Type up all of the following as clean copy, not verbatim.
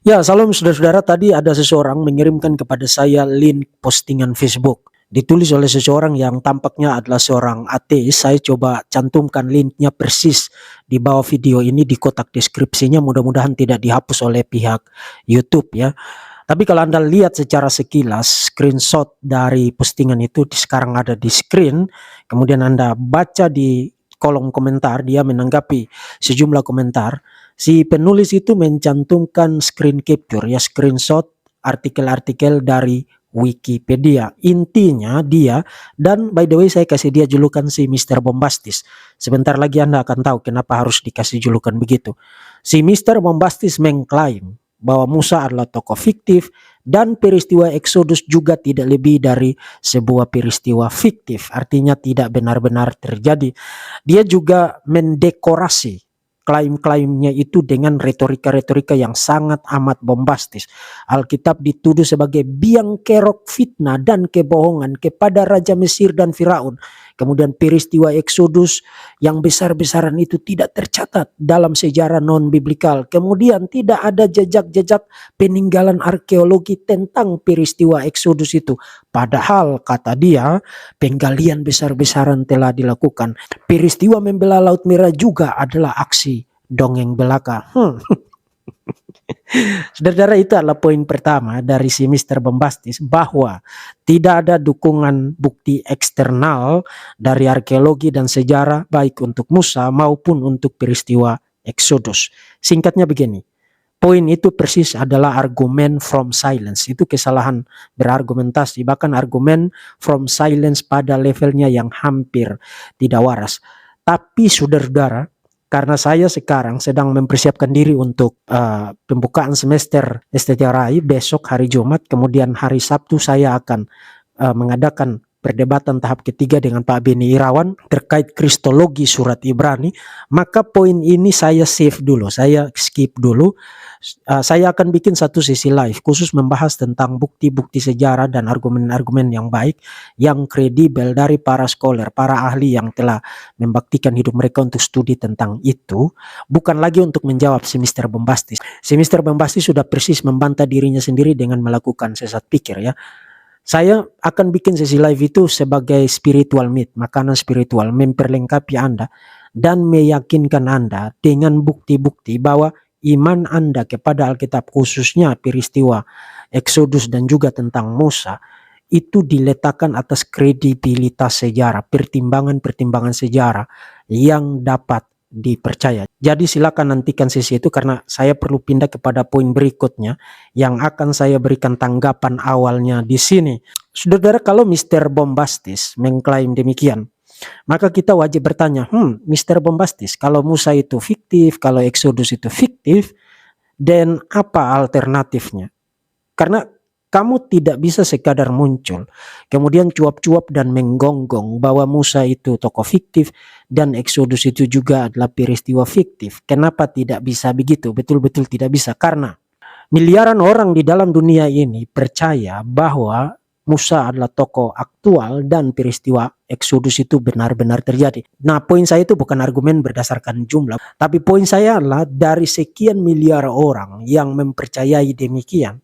Ya, salam saudara-saudara. Tadi ada seseorang mengirimkan kepada saya link postingan Facebook. Ditulis oleh seseorang yang tampaknya adalah seorang ateis. Saya coba cantumkan linknya persis di bawah video ini di kotak deskripsinya. Mudah-mudahan tidak dihapus oleh pihak YouTube ya. Tapi kalau Anda lihat secara sekilas screenshot dari postingan itu sekarang ada di screen, kemudian Anda baca di kolom komentar, dia menanggapi sejumlah komentar. Si penulis itu mencantumkan screen capture ya, screenshot artikel-artikel dari Wikipedia. Intinya dia, dan by the way saya kasih dia julukan si Mr. Bombastis. Sebentar lagi Anda akan tahu kenapa harus dikasih julukan begitu. Si Mr. Bombastis mengklaim bahwa Musa adalah tokoh fiktif dan peristiwa Exodus juga tidak lebih dari sebuah peristiwa fiktif, artinya tidak benar-benar terjadi. Dia juga mendekorasi klaim-klaimnya itu dengan retorika-retorika yang sangat amat bombastis. Alkitab dituduh sebagai biang kerok fitnah dan kebohongan kepada Raja Mesir dan Firaun. Kemudian peristiwa Exodus yang besar-besaran itu tidak tercatat dalam sejarah non-biblikal. Kemudian tidak ada jejak-jejak peninggalan arkeologi tentang peristiwa Exodus itu. Padahal kata dia, penggalian besar-besaran telah dilakukan. Peristiwa membelah Laut Merah juga adalah aksi dongeng belaka. Saudara, itu adalah poin pertama dari si Mr. Bombastis, bahwa tidak ada dukungan bukti eksternal dari arkeologi dan sejarah baik untuk Musa maupun untuk peristiwa Exodus. Singkatnya begini, poin itu persis adalah argumen from silence. Itu kesalahan berargumentasi, bahkan argumen from silence pada levelnya yang hampir tidak waras. Tapi saudara-saudara, karena saya sekarang sedang mempersiapkan diri untuk pembukaan semester STTRI besok hari Jumat, kemudian hari Sabtu saya akan mengadakan perdebatan tahap ketiga dengan Pak Beni Irawan terkait kristologi surat Ibrani. Maka poin ini saya save dulu, saya skip dulu. Saya akan bikin satu sesi live khusus membahas tentang bukti-bukti sejarah dan argumen-argumen yang baik, yang kredibel dari para scholar, para ahli yang telah membaktikan hidup mereka untuk studi tentang itu, bukan lagi untuk menjawab si Mr. Bombastis. Si Mr. Bombastis sudah persis membantah dirinya sendiri dengan melakukan sesat pikir ya. Saya akan bikin sesi live itu sebagai spiritual meat, makanan spiritual, memperlengkapi Anda dan meyakinkan Anda dengan bukti-bukti bahwa iman Anda kepada Alkitab, khususnya peristiwa Exodus dan juga tentang Musa, itu diletakkan atas kredibilitas sejarah, pertimbangan-pertimbangan sejarah yang dapat dipercaya. Jadi silakan nantikan sesi itu, karena saya perlu pindah kepada poin berikutnya yang akan saya berikan tanggapan awalnya di sini. Saudara, kalau Mr. Bombastis mengklaim demikian, maka kita wajib bertanya, Mr. Bombastis, kalau Musa itu fiktif, kalau Exodus itu fiktif, dan apa alternatifnya? Karena kamu tidak bisa sekadar muncul, kemudian cuap-cuap dan menggonggong bahwa Musa itu tokoh fiktif dan Exodus itu juga adalah peristiwa fiktif. Kenapa tidak bisa begitu? Betul-betul tidak bisa, karena miliaran orang di dalam dunia ini percaya bahwa Musa adalah tokoh aktual dan peristiwa Exodus itu benar-benar terjadi. Nah, poin saya itu bukan argumen berdasarkan jumlah, tapi poin saya adalah dari sekian miliar orang yang mempercayai demikian,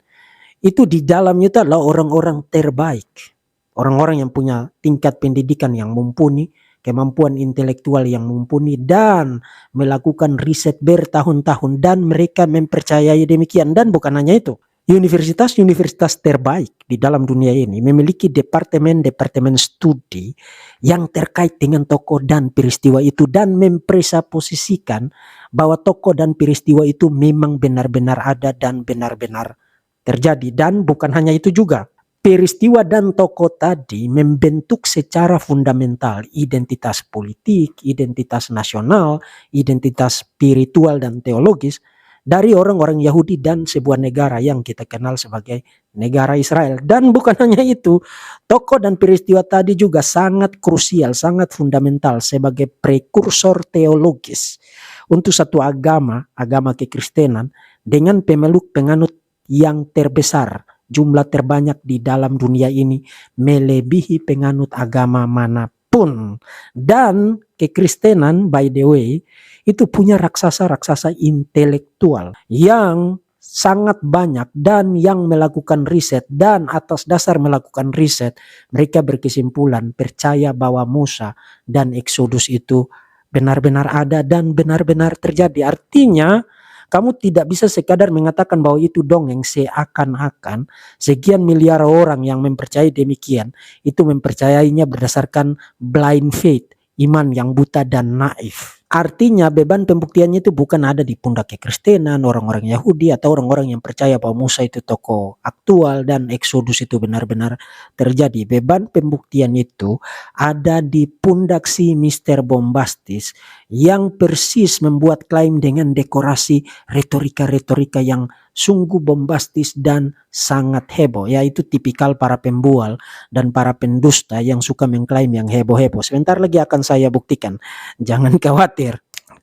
itu di dalamnya itu adalah orang-orang terbaik. Orang-orang yang punya tingkat pendidikan yang mumpuni, kemampuan intelektual yang mumpuni, dan melakukan riset bertahun-tahun, dan mereka mempercayai demikian. Dan bukan hanya itu, universitas-universitas terbaik di dalam dunia ini memiliki departemen-departemen studi yang terkait dengan tokoh dan peristiwa itu, dan mempresupposisikan bahwa tokoh dan peristiwa itu memang benar-benar ada dan benar-benar terjadi. Dan bukan hanya itu juga, peristiwa dan tokoh tadi membentuk secara fundamental identitas politik, identitas nasional, identitas spiritual dan teologis dari orang-orang Yahudi dan sebuah negara yang kita kenal sebagai negara Israel. Dan bukan hanya itu, tokoh dan peristiwa tadi juga sangat krusial, sangat fundamental sebagai prekursor teologis untuk satu agama kekristenan dengan pemeluk penganut yang terbesar, jumlah terbanyak di dalam dunia ini, melebihi penganut agama manapun. Dan kekristenan, by the way, itu punya raksasa-raksasa intelektual yang sangat banyak, dan yang melakukan riset, dan atas dasar melakukan riset mereka berkesimpulan percaya bahwa Musa dan Exodus itu benar-benar ada dan benar-benar terjadi. Artinya kamu tidak bisa sekadar mengatakan bahwa itu dongeng, seakan-akan sekian miliar orang yang mempercayai demikian itu mempercayainya berdasarkan blind faith, iman yang buta dan naif. Artinya beban pembuktiannya itu bukan ada di pundak kekristenan, orang-orang Yahudi, atau orang-orang yang percaya bahwa Musa itu tokoh aktual dan Exodus itu benar-benar terjadi. Beban pembuktian itu ada di pundak si Mister Bombastis yang persis membuat klaim dengan dekorasi retorika-retorika yang sungguh bombastis dan sangat heboh. Yaitu tipikal para pembual dan para pendusta yang suka mengklaim yang heboh-heboh. Sebentar lagi akan saya buktikan. Jangan khawatir.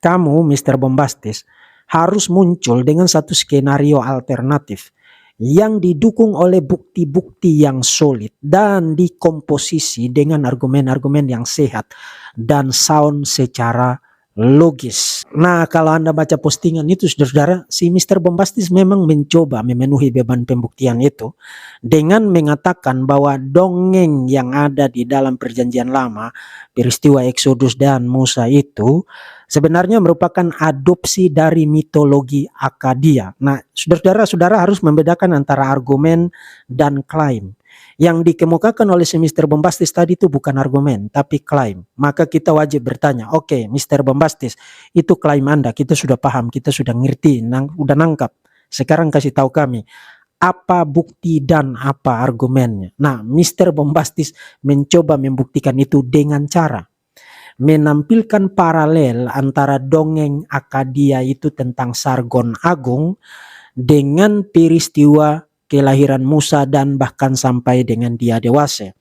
Kamu, Mister Bombastis, harus muncul dengan satu skenario alternatif yang didukung oleh bukti-bukti yang solid dan dikomposisi dengan argumen-argumen yang sehat dan sound secara logis. Nah, kalau Anda baca postingan itu, saudara-saudara, si Mister Bombastis memang mencoba memenuhi beban pembuktian itu dengan mengatakan bahwa dongeng yang ada di dalam perjanjian lama, peristiwa Exodus dan Musa itu sebenarnya merupakan adopsi dari mitologi Akadia. Nah, saudara-saudara harus membedakan antara argumen dan klaim. Yang dikemukakan oleh si Mister Bombastis tadi itu bukan argumen, tapi klaim. Maka kita wajib bertanya, oke, Mister Bombastis, itu klaim Anda, kita sudah paham, kita sudah ngerti, udah nangkap. Sekarang kasih tahu kami, apa bukti dan apa argumennya. Nah, Mister Bombastis mencoba membuktikan itu dengan cara menampilkan paralel antara dongeng Akadia itu tentang Sargon Agung dengan peristiwa kelahiran Musa dan bahkan sampai dengan dia dewasa.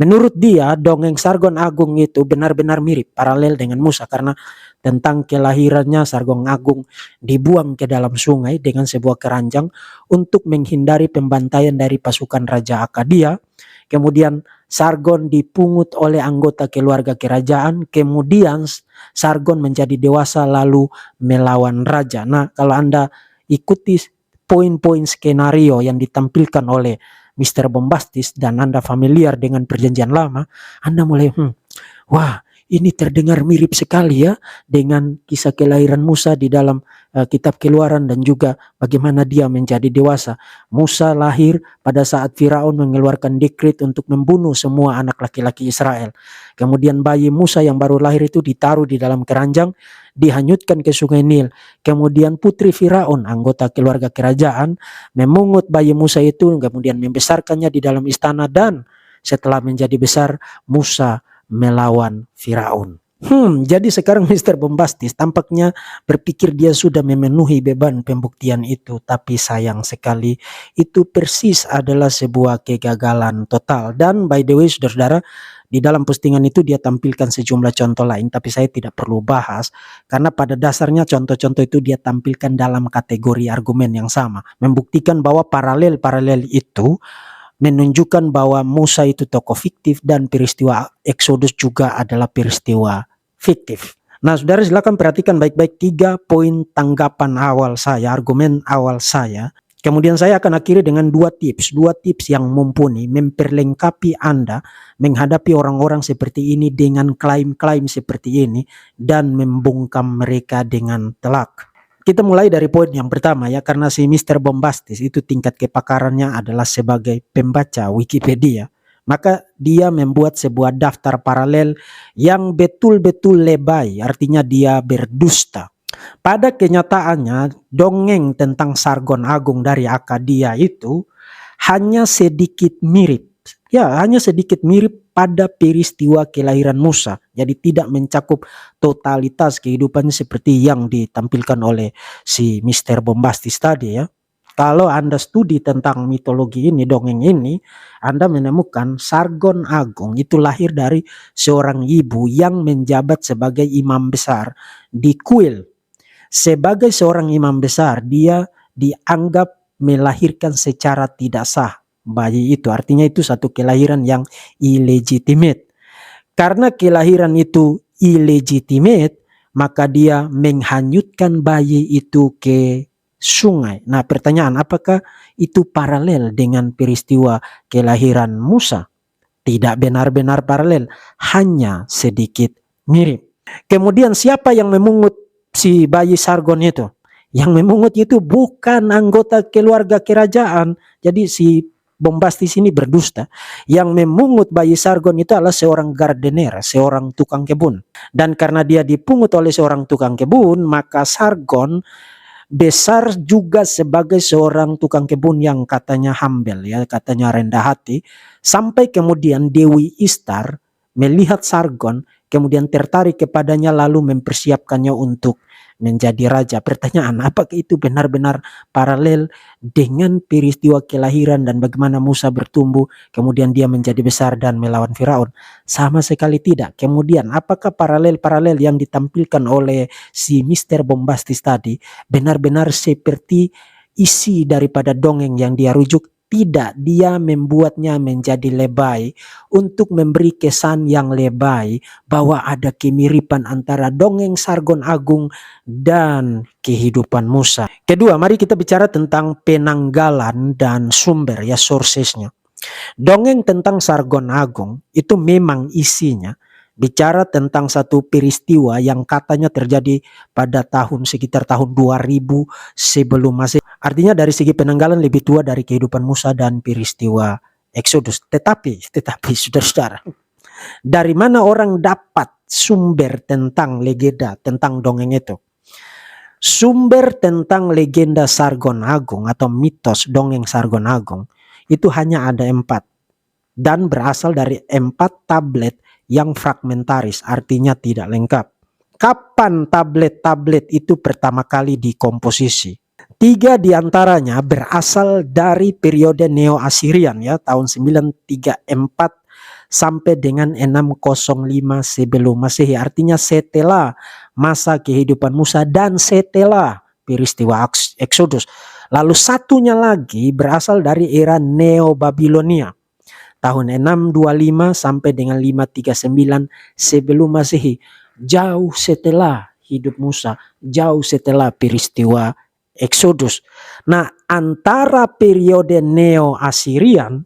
Menurut dia, dongeng Sargon Agung itu benar-benar mirip, paralel dengan Musa, karena tentang kelahirannya Sargon Agung dibuang ke dalam sungai dengan sebuah keranjang untuk menghindari pembantaian dari pasukan Raja Akadia. Kemudian Sargon dipungut oleh anggota keluarga kerajaan. Kemudian Sargon menjadi dewasa lalu melawan raja. Nah, kalau Anda ikuti poin-poin skenario yang ditampilkan oleh Mister Bombastis dan Anda familiar dengan perjanjian lama, Anda mulai, wah, ini terdengar mirip sekali ya dengan kisah kelahiran Musa di dalam kitab Keluaran dan juga bagaimana dia menjadi dewasa. Musa lahir pada saat Firaun mengeluarkan dekret untuk membunuh semua anak laki-laki Israel. Kemudian bayi Musa yang baru lahir itu ditaruh di dalam keranjang, dihanyutkan ke sungai Nil. Kemudian putri Firaun, anggota keluarga kerajaan, memungut bayi Musa itu, kemudian membesarkannya di dalam istana, dan setelah menjadi besar, Musa melawan Firaun. Jadi sekarang Mister Bombastis tampaknya berpikir dia sudah memenuhi beban pembuktian itu, tapi sayang sekali itu persis adalah sebuah kegagalan total. Dan by the way, saudara-saudara, di dalam postingan itu dia tampilkan sejumlah contoh lain, tapi saya tidak perlu bahas karena pada dasarnya contoh-contoh itu dia tampilkan dalam kategori argumen yang sama, membuktikan bahwa paralel-paralel itu menunjukkan bahwa Musa itu tokoh fiktif dan peristiwa Exodus juga adalah peristiwa fiktif. Nah, saudara, silakan perhatikan baik-baik 3 poin tanggapan awal saya, argumen awal saya. Kemudian saya akan akhiri dengan 2 tips yang mumpuni memperlengkapi Anda menghadapi orang-orang seperti ini dengan klaim-klaim seperti ini dan membungkam mereka dengan telak. Kita mulai dari poin yang pertama ya, karena si Mister Bombastis itu tingkat kepakarannya adalah sebagai pembaca Wikipedia. Maka dia membuat sebuah daftar paralel yang betul-betul lebay, artinya dia berdusta. Pada kenyataannya dongeng tentang Sargon Agung dari Akadia itu hanya sedikit mirip. Ya, hanya sedikit mirip pada peristiwa kelahiran Musa. Jadi tidak mencakup totalitas kehidupannya seperti yang ditampilkan oleh si Mister Bombastis tadi ya. Kalau Anda studi tentang mitologi ini, dongeng ini, Anda menemukan Sargon Agung itu lahir dari seorang ibu yang menjabat sebagai imam besar di kuil. Sebagai seorang imam besar, dia dianggap melahirkan secara tidak sah bayi itu. Artinya itu satu kelahiran yang illegitimate. Karena kelahiran itu illegitimate, maka dia menghanyutkan bayi itu ke sungai. Nah, pertanyaan, apakah itu paralel dengan peristiwa kelahiran Musa? Tidak benar-benar paralel, hanya sedikit mirip. Kemudian siapa yang memungut si bayi Sargon itu? Yang memungut itu bukan anggota keluarga kerajaan. Jadi si Bombastis ini berdusta. Yang memungut bayi Sargon itu adalah seorang gardener, seorang tukang kebun. Dan karena dia dipungut oleh seorang tukang kebun, maka Sargon besar juga sebagai seorang tukang kebun yang katanya humble, ya, katanya rendah hati. Sampai kemudian Dewi Istar melihat Sargon, kemudian tertarik kepadanya lalu mempersiapkannya untuk menjadi raja. Pertanyaan, apakah itu benar-benar paralel dengan peristiwa kelahiran dan bagaimana Musa bertumbuh, kemudian dia menjadi besar dan melawan Firaun? Sama sekali tidak. Kemudian apakah paralel-paralel yang ditampilkan oleh si Mr. Bombastis tadi benar-benar seperti isi daripada dongeng yang dia rujuk? Tidak, dia membuatnya menjadi lebay untuk memberi kesan yang lebay bahwa ada kemiripan antara dongeng Sargon Agung dan kehidupan Musa. Kedua, mari kita bicara tentang penanggalan dan sumber, ya, sourcesnya. Dongeng tentang Sargon Agung itu memang isinya bicara tentang satu peristiwa yang katanya terjadi pada sekitar tahun 2000 sebelum Masehi. Artinya dari segi penanggalan lebih tua dari kehidupan Musa dan peristiwa Exodus. Tetapi saudara-saudara, dari mana orang dapat sumber tentang legenda, tentang dongeng itu? Sumber tentang legenda Sargon Agung atau mitos dongeng Sargon Agung itu hanya ada 4 dan berasal dari 4 tablet yang fragmentaris, artinya tidak lengkap. Kapan tablet-tablet itu pertama kali dikomposisi? 3 diantaranya berasal dari periode Neo-Assyrian, ya, tahun 934 sampai dengan 605 sebelum Masehi, artinya setelah masa kehidupan Musa dan setelah peristiwa Exodus. Lalu satunya lagi berasal dari era Neo-Babilonia, tahun 625 sampai dengan 539 sebelum Masehi, jauh setelah hidup Musa, jauh setelah peristiwa Exodus. Nah, antara periode Neo-Assyrian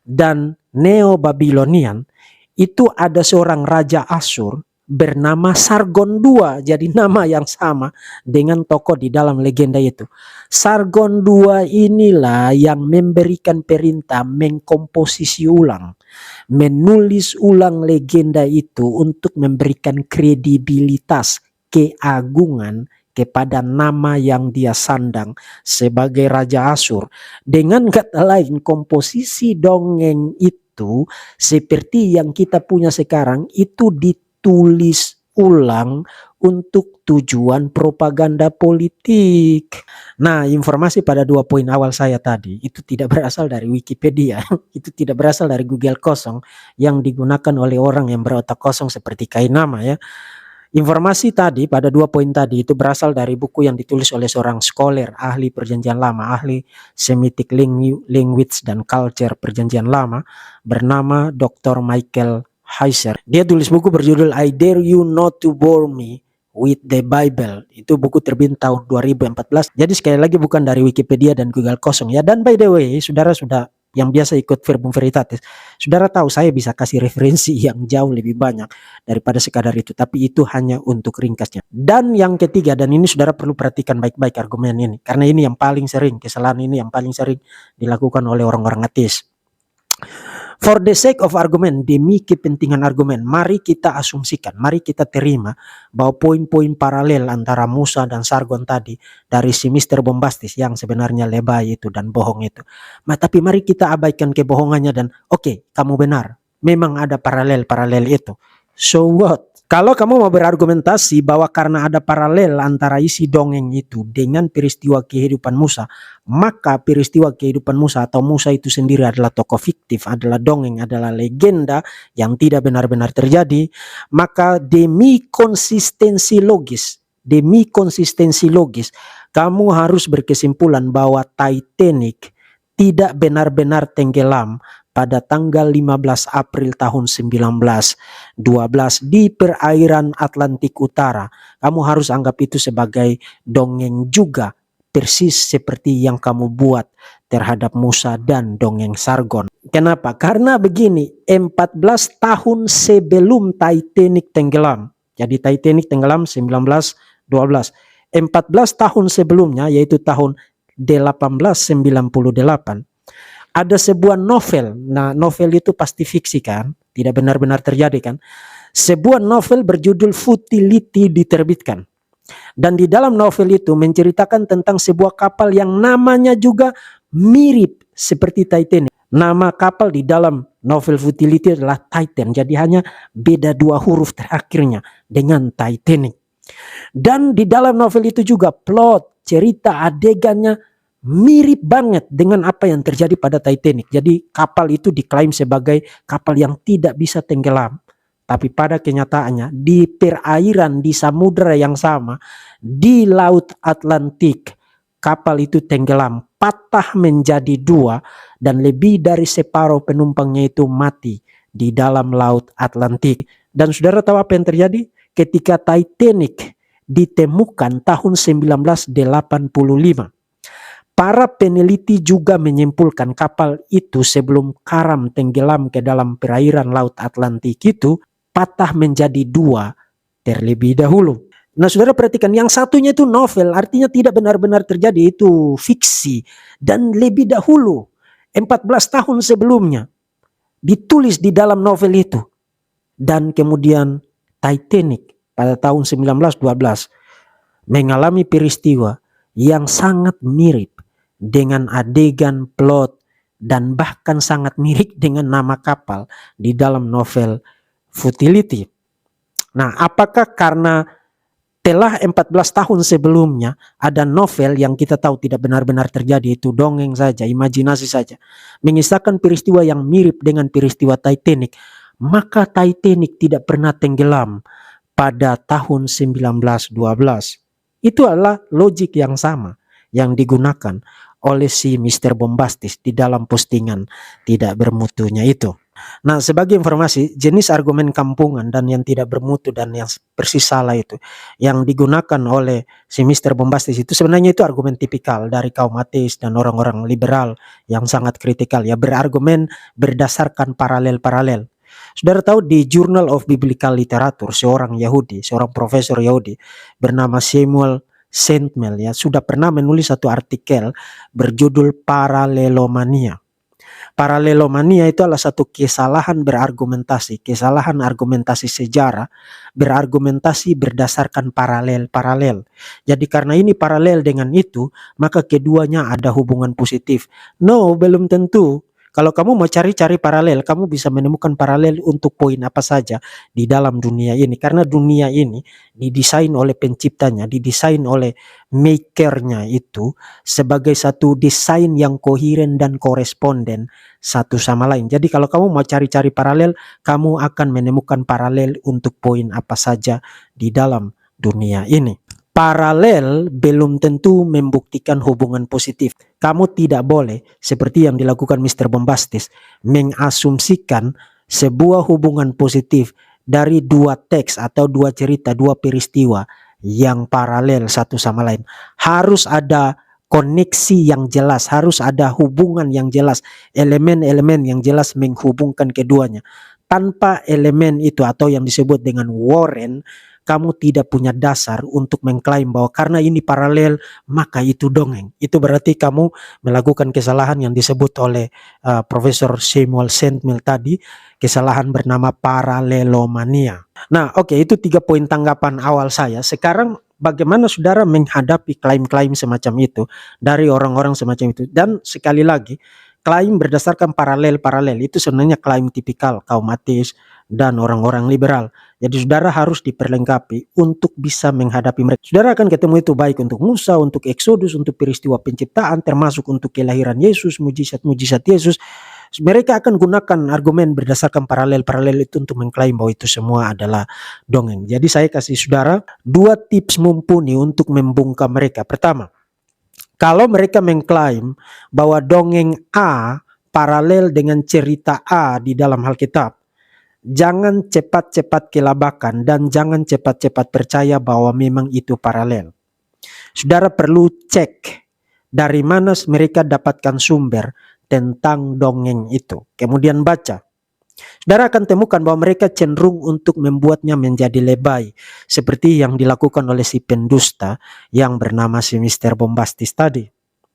dan Neo-Babilonian itu ada seorang raja Asyur bernama Sargon II, jadi nama yang sama dengan tokoh di dalam legenda itu. Sargon II inilah yang memberikan perintah mengkomposisi ulang, menulis ulang legenda itu untuk memberikan kredibilitas, keagungan kepada nama yang dia sandang sebagai Raja Asyur. Dengan kata lain, komposisi dongeng itu seperti yang kita punya sekarang itu ditulis ulang untuk tujuan propaganda politik. Nah, informasi pada 2 poin awal saya tadi itu tidak berasal dari Wikipedia, itu tidak berasal dari Google kosong yang digunakan oleh orang yang berotak kosong seperti Kainama, ya. Informasi tadi pada 2 poin tadi itu berasal dari buku yang ditulis oleh seorang scholar, ahli perjanjian lama, ahli Semitic Language dan Culture perjanjian lama, bernama Dr. Michael Heiser. Dia tulis buku berjudul I Dare You Not to Bore Me with the Bible. Itu buku terbit tahun 2014. Jadi sekali lagi bukan dari Wikipedia dan Google kosong, ya. Dan by the way, saudara sudah yang biasa ikut Verbum Veritatis, saudara tahu saya bisa kasih referensi yang jauh lebih banyak daripada sekadar itu, tapi itu hanya untuk ringkasnya. Dan yang ketiga, dan ini saudara perlu perhatikan baik-baik argumen ini, karena ini yang paling sering, kesalahan ini yang paling sering dilakukan oleh orang-orang ateis. For the sake of argument, demi kepentingan argumen, mari kita asumsikan, mari kita terima bahwa poin-poin paralel antara Musa dan Sargon tadi dari si Mr. Bombastis yang sebenarnya lebay itu dan bohong itu. Tapi mari kita abaikan kebohongannya dan oke, kamu benar, memang ada paralel-paralel itu. So what? Kalau kamu mau berargumentasi bahwa karena ada paralel antara isi dongeng itu dengan peristiwa kehidupan Musa, maka peristiwa kehidupan Musa atau Musa itu sendiri adalah tokoh fiktif, adalah dongeng, adalah legenda yang tidak benar-benar terjadi, maka demi konsistensi logis, kamu harus berkesimpulan bahwa Titanic tidak benar-benar tenggelam pada tanggal 15 April tahun 1912 di perairan Atlantik Utara. Kamu harus anggap itu sebagai dongeng juga persis seperti yang kamu buat terhadap Musa dan dongeng Sargon. Kenapa? Karena begini, 14 tahun sebelum Titanic tenggelam. Jadi Titanic tenggelam 1912. 14 tahun sebelumnya, yaitu tahun 1898, ada sebuah novel. Nah, novel itu pasti fiksi kan? Tidak benar-benar terjadi kan? Sebuah novel berjudul Futility diterbitkan. Dan di dalam novel itu menceritakan tentang sebuah kapal yang namanya juga mirip seperti Titanic. Nama kapal di dalam novel Futility adalah Titan. Jadi hanya beda 2 huruf terakhirnya dengan Titanic. Dan di dalam novel itu juga plot, cerita, adegannya mirip banget dengan apa yang terjadi pada Titanic. Jadi kapal itu diklaim sebagai kapal yang tidak bisa tenggelam. Tapi pada kenyataannya di perairan, di samudera yang sama, di Laut Atlantik, kapal itu tenggelam, patah menjadi 2, dan lebih dari separuh penumpangnya itu mati di dalam Laut Atlantik. Dan saudara tahu apa yang terjadi? Ketika Titanic ditemukan tahun 1985, para peneliti juga menyimpulkan kapal itu sebelum karam tenggelam ke dalam perairan Laut Atlantik itu patah menjadi 2 terlebih dahulu. Nah, saudara perhatikan, yang satunya itu novel, artinya tidak benar-benar terjadi, itu fiksi. Dan lebih dahulu, 14 tahun sebelumnya, ditulis di dalam novel itu. Dan kemudian Titanic pada tahun 1912 mengalami peristiwa yang sangat mirip dengan adegan, plot, dan bahkan sangat mirip dengan nama kapal di dalam novel Futility. Nah, apakah karena telah 14 tahun sebelumnya ada novel yang kita tahu tidak benar-benar terjadi, itu dongeng saja, imajinasi saja, mengisahkan peristiwa yang mirip dengan peristiwa Titanic, maka Titanic tidak pernah tenggelam pada tahun 1912. Itu adalah logik yang sama yang digunakan oleh si Mr. Bombastis di dalam postingan tidak bermutunya itu. Nah, sebagai informasi, jenis argumen kampungan dan yang tidak bermutu dan yang persis salah itu yang digunakan oleh si Mr. Bombastis itu sebenarnya itu argumen tipikal dari kaum ateis dan orang-orang liberal yang sangat kritikal, ya, berargumen berdasarkan paralel-paralel. Saudara tahu di Journal of Biblical Literature, seorang Yahudi, seorang profesor Yahudi bernama Samuel Sandmel, ya, sudah pernah menulis satu artikel berjudul Paralelomania. Paralelomania itu adalah satu kesalahan berargumentasi, kesalahan argumentasi sejarah, berargumentasi berdasarkan paralel-paralel. Jadi karena ini paralel dengan itu, maka keduanya ada hubungan positif. No, belum tentu. Kalau kamu mau cari-cari paralel, kamu bisa menemukan paralel untuk poin apa saja di dalam dunia ini. Karena dunia ini didesain oleh penciptanya, didesain oleh makernya itu sebagai satu desain yang koheren dan koresponden satu sama lain. Jadi kalau kamu mau cari-cari paralel, kamu akan menemukan paralel untuk poin apa saja di dalam dunia ini. Paralel belum tentu membuktikan hubungan positif. Kamu tidak boleh, seperti yang dilakukan Mr. Bombastis, mengasumsikan sebuah hubungan positif dari 2 teks atau 2 cerita, 2 peristiwa yang paralel satu sama lain. Harus ada koneksi yang jelas, harus ada hubungan yang jelas, elemen-elemen yang jelas menghubungkan keduanya. Tanpa elemen itu atau yang disebut dengan warren, kamu tidak punya dasar untuk mengklaim bahwa karena ini paralel maka itu dongeng. Itu berarti kamu melakukan kesalahan yang disebut oleh Profesor Samuel Sandmel tadi, kesalahan bernama paralelomania. Nah, oke, itu 3 poin tanggapan awal saya. Sekarang bagaimana saudara menghadapi klaim-klaim semacam itu dari orang-orang semacam itu? Dan sekali lagi, klaim berdasarkan paralel-paralel itu sebenarnya klaim tipikal kaum ateis dan orang-orang liberal. Jadi saudara harus diperlengkapi untuk bisa menghadapi mereka. Saudara akan ketemu itu baik untuk Musa, untuk Exodus, untuk peristiwa penciptaan, termasuk untuk kelahiran Yesus, mujizat-mujizat Yesus. Mereka akan gunakan argumen berdasarkan paralel-paralel itu untuk mengklaim bahwa itu semua adalah dongeng. Jadi saya kasih saudara 2 tips mumpuni untuk membungkam mereka. Pertama, kalau mereka mengklaim bahwa dongeng A paralel dengan cerita A di dalam Alkitab, jangan cepat-cepat kelabakan dan jangan cepat-cepat percaya bahwa memang itu paralel. Saudara perlu cek Dari mana mereka dapatkan sumber tentang dongeng itu. Kemudian baca. Saudara akan temukan bahwa mereka cenderung untuk membuatnya menjadi lebay. Seperti yang dilakukan oleh si pendusta yang bernama si Mr. Bombastis tadi.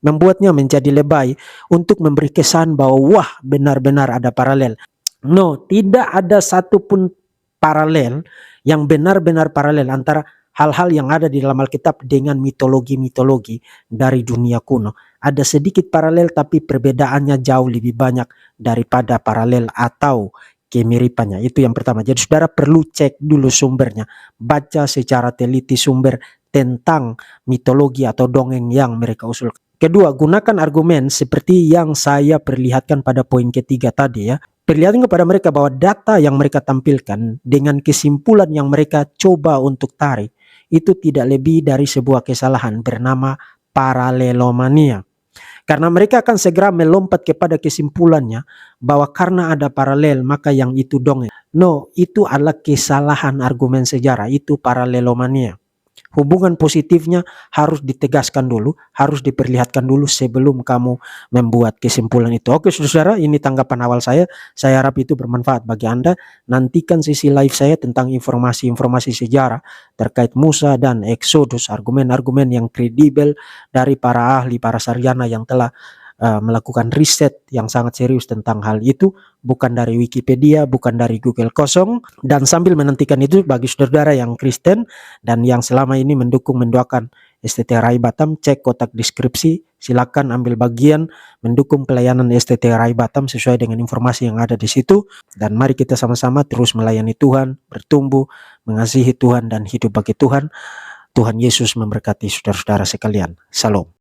Membuatnya menjadi lebay untuk memberi kesan bahwa wah benar-benar ada paralel. No, tidak ada satupun paralel yang benar-benar paralel antara hal-hal yang ada di dalam Alkitab dengan mitologi-mitologi dari dunia kuno. Ada sedikit paralel tapi perbedaannya jauh lebih banyak daripada paralel atau kemiripannya. Itu yang pertama. Jadi saudara perlu cek dulu sumbernya. Baca secara teliti sumber tentang mitologi atau dongeng yang mereka usulkan. Kedua, gunakan argumen seperti yang saya perlihatkan pada poin ketiga tadi ya. Perlihatkan kepada mereka bahwa data yang mereka tampilkan dengan kesimpulan yang mereka coba untuk tarik itu tidak lebih dari sebuah kesalahan bernama paralelomania. Karena mereka akan segera melompat kepada kesimpulannya bahwa karena ada paralel maka yang itu dongeng. No, itu adalah kesalahan argumen sejarah, itu paralelomania. Hubungan positifnya harus ditegaskan dulu, harus diperlihatkan dulu sebelum kamu membuat kesimpulan itu. Oke saudara, ini tanggapan awal saya. Saya harap itu bermanfaat bagi Anda. Nantikan sesi live saya tentang informasi-informasi sejarah terkait Musa dan Exodus, argumen-argumen yang kredibel dari para ahli, para sarjana yang telah melakukan riset yang sangat serius tentang hal itu, bukan dari Wikipedia, bukan dari Google kosong. Dan sambil menantikan itu bagi saudara yang Kristen dan yang selama ini mendoakan STT Rai Batam, cek kotak deskripsi, silakan ambil bagian mendukung pelayanan STT Rai Batam sesuai dengan informasi yang ada di situ. Dan mari kita sama-sama terus melayani Tuhan, bertumbuh, mengasihi Tuhan dan hidup bagi Tuhan. Tuhan Yesus memberkati saudara-saudara sekalian. Salam.